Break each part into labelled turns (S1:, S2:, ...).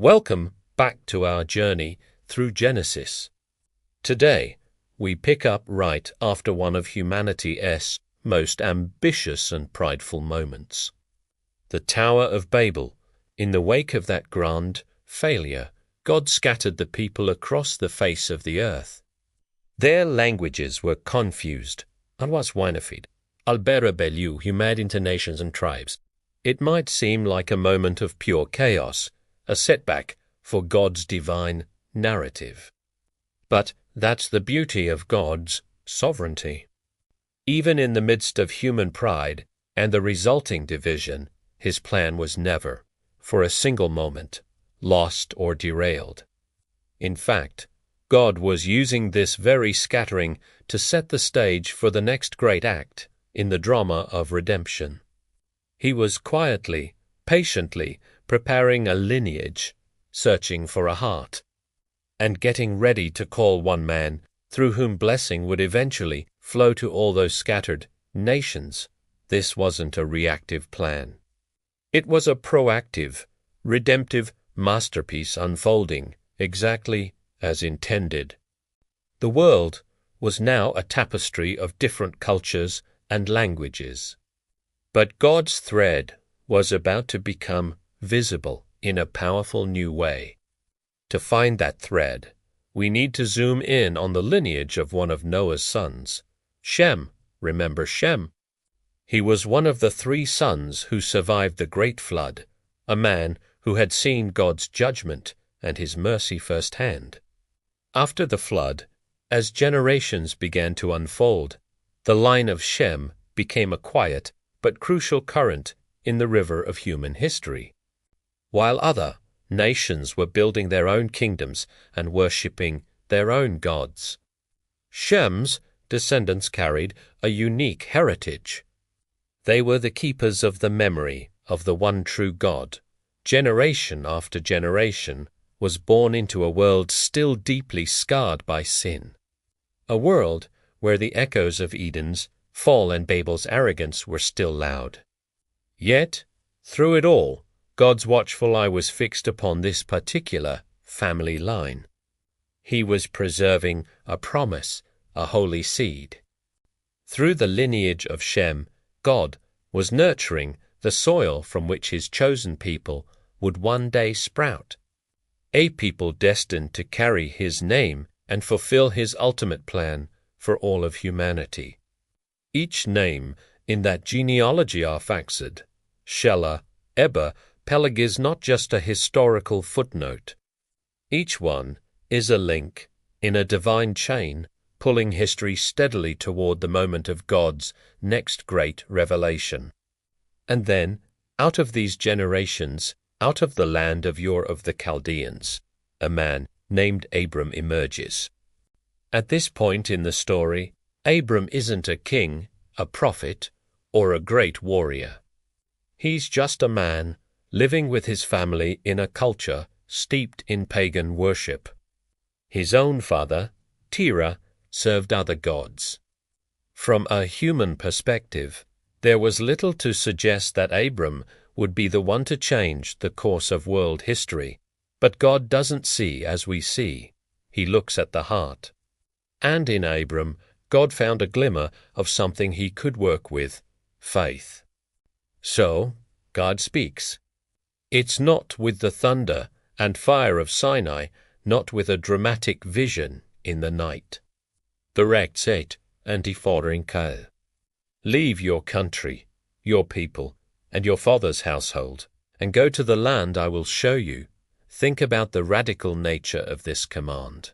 S1: Welcome back to our journey through Genesis. Today, we pick up right after one of humanity's most ambitious and prideful moments. The Tower of Babel. In the wake of that grand failure, God scattered the people across the face of the earth. Their languages were confused. Alwas wynafid, albera beliu, humad into nations and tribes. It might seem like a moment of pure chaos, a setback for God's divine narrative. But that's the beauty of God's sovereignty. Even in the midst of human pride and the resulting division, His plan was never, for a single moment, lost or derailed. In fact, God was using this very scattering to set the stage for the next great act in the drama of redemption. He was quietly, patiently preparing a lineage, searching for a heart, and getting ready to call one man through whom blessing would eventually flow to all those scattered nations. This wasn't a reactive plan. It was a proactive, redemptive masterpiece unfolding exactly as intended. The world was now a tapestry of different cultures and languages. But God's thread was about to become visible in a powerful new way. To find that thread, we need to zoom in on the lineage of one of Noah's sons, Shem. Remember Shem? He was one of the 3 sons who survived the great flood, a man who had seen God's judgment and His mercy firsthand. After the flood, as generations began to unfold, the line of Shem became a quiet but crucial current in the river of human history. While other nations were building their own kingdoms and worshipping their own gods, Shem's descendants carried a unique heritage. They were the keepers of the memory of the one true God. Generation after generation was born into a world still deeply scarred by sin, a world where the echoes of Eden's fall and Babel's arrogance were still loud. Yet, through it all, God's watchful eye was fixed upon this particular family line. He was preserving a promise, a holy seed. Through the lineage of Shem, God was nurturing the soil from which His chosen people would one day sprout, a people destined to carry His name and fulfill His ultimate plan for all of humanity. Each name in that genealogy arphaxad, Shelah, Eber, Peleg, is not just a historical footnote. Each one is a link in a divine chain, pulling history steadily toward the moment of God's next great revelation. And then, out of these generations, out of the land of Ur of the Chaldeans, a man named Abram emerges. At this point in the story, Abram isn't a king, a prophet, or a great warrior. He's just a man living with his family in a culture steeped in pagan worship. His own father, Terah, served other gods. From a human perspective, there was little to suggest that Abram would be the one to change the course of world history. But God doesn't see as we see. He looks at the heart. And in Abram, God found a glimmer of something He could work with, faith. So, God speaks. It's not with the thunder and fire of Sinai, not with a dramatic vision in the night. Direct set and deforing kal. Leave your country, your people, and your father's household, and go to the land I will show you. Think about the radical nature of this command.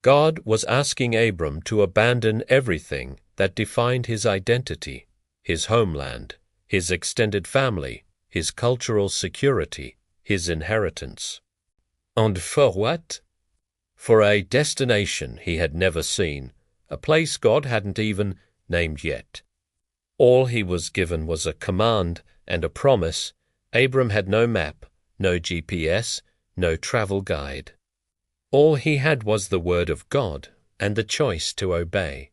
S1: God was asking Abram to abandon everything that defined his identity, his homeland, his extended family, his cultural security, his inheritance. And for what? For a destination he had never seen, a place God hadn't even named yet. All he was given was a command and a promise. Abram had no map, no GPS, no travel guide. All he had was the word of God and the choice to obey.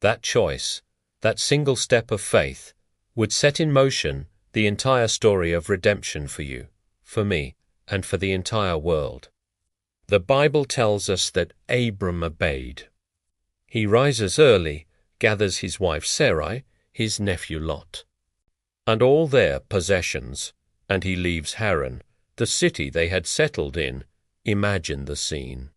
S1: That choice, that single step of faith, would set in motion the entire story of redemption for you, for me, and for the entire world. The Bible tells us that Abram obeyed. He rises early, gathers his wife Sarai, his nephew Lot, and all their possessions, and he leaves Haran, the city they had settled in. Imagine the scene.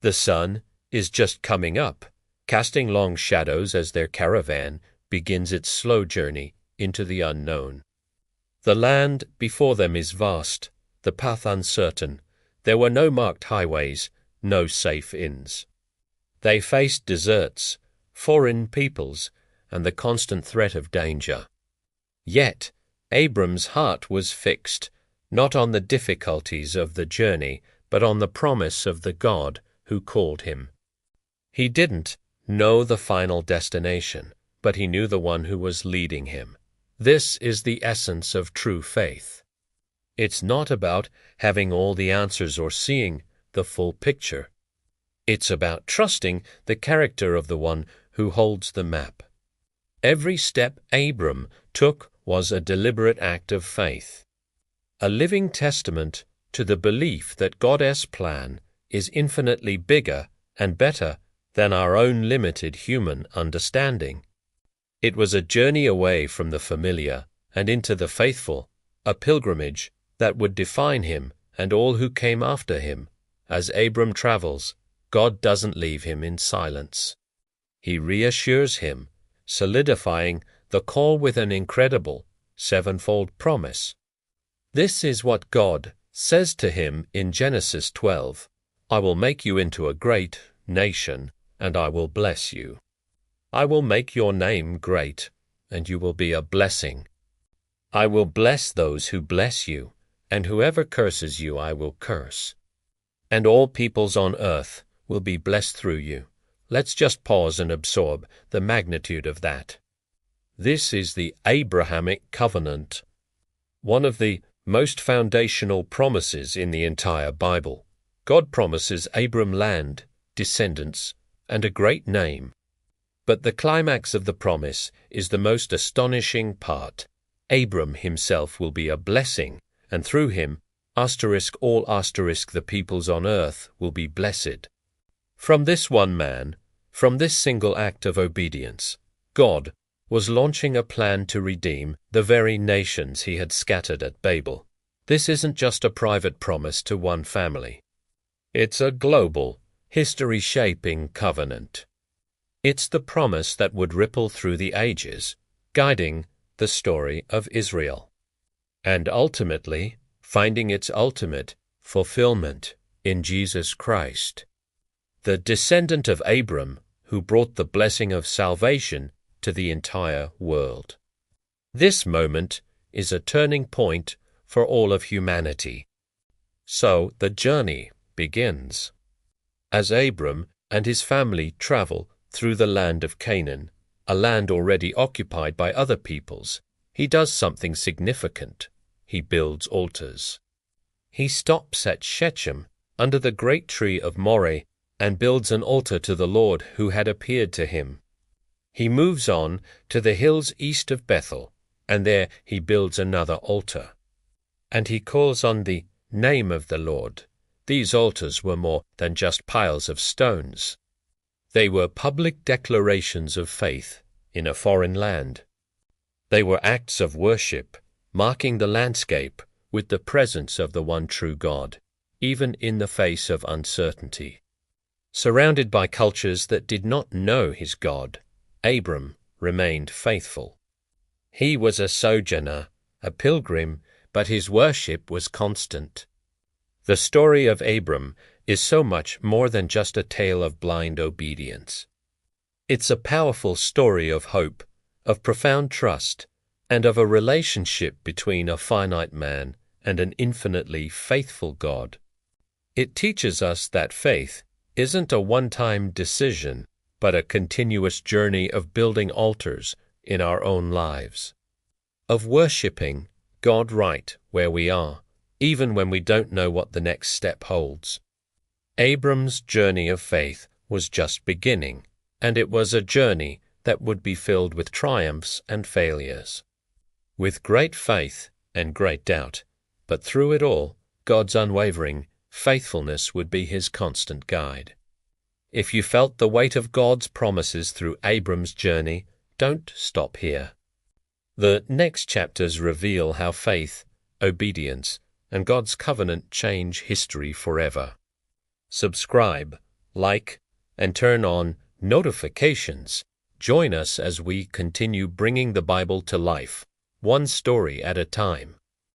S1: The sun is just coming up, casting long shadows as their caravan begins its slow journey into the unknown. The land before them is vast, the path uncertain. There were no marked highways, no safe inns. They faced deserts, foreign peoples, and the constant threat of danger. Yet Abram's heart was fixed, not on the difficulties of the journey, but on the promise of the God who called him. He didn't know the final destination, but he knew the one who was leading him. This is the essence of true faith. It's not about having all the answers or seeing the full picture. It's about trusting the character of the one who holds the map. Every step Abram took was a deliberate act of faith, a living testament to the belief that God's plan is infinitely bigger and better than our own limited human understanding. It was a journey away from the familiar and into the faithful, a pilgrimage that would define him and all who came after him. As Abram travels, God doesn't leave him in silence. He reassures him, solidifying the call with an incredible sevenfold promise. This is what God says to him in Genesis 12, "I will make you into a great nation, and I will bless you. I will make your name great, and you will be a blessing. I will bless those who bless you, and whoever curses you I will curse. And all peoples on earth will be blessed through you." Let's just pause and absorb the magnitude of that. This is the Abrahamic covenant, one of the most foundational promises in the entire Bible. God promises Abram land, descendants, and a great name. But the climax of the promise is the most astonishing part. Abram himself will be a blessing, and through him, all the peoples on earth will be blessed. From this one man, from this single act of obedience, God was launching a plan to redeem the very nations he had scattered at Babel. This isn't just a private promise to one family. It's a global, history-shaping covenant. It's the promise that would ripple through the ages, guiding the story of Israel, and ultimately finding its ultimate fulfillment in Jesus Christ, the descendant of Abram who brought the blessing of salvation to the entire world. This moment is a turning point for all of humanity. So the journey begins. As Abram and his family travel through the land of Canaan, a land already occupied by other peoples, he does something significant. He builds altars. He stops at Shechem under the great tree of Moreh and builds an altar to the Lord who had appeared to him. He moves on to the hills east of Bethel, and there he builds another altar. And he calls on the name of the Lord. These altars were more than just piles of stones. They were public declarations of faith in a foreign land. They were acts of worship, marking the landscape with the presence of the one true God, even in the face of uncertainty. Surrounded by cultures that did not know his God, Abram remained faithful. He was a sojourner, a pilgrim, but his worship was constant. The story of Abram is so much more than just a tale of blind obedience. It's a powerful story of hope, of profound trust, and of a relationship between a finite man and an infinitely faithful God. It teaches us that faith isn't a one-time decision, but a continuous journey of building altars in our own lives, of worshipping God right where we are, even when we don't know what the next step holds. Abram's journey of faith was just beginning, and it was a journey that would be filled with triumphs and failures, with great faith and great doubt, but through it all, God's unwavering faithfulness would be his constant guide. If you felt the weight of God's promises through Abram's journey, don't stop here. The next chapters reveal how faith, obedience, and God's covenant change history forever. Subscribe, like, and turn on notifications. Join us as we continue bringing the Bible to life, one story at a time.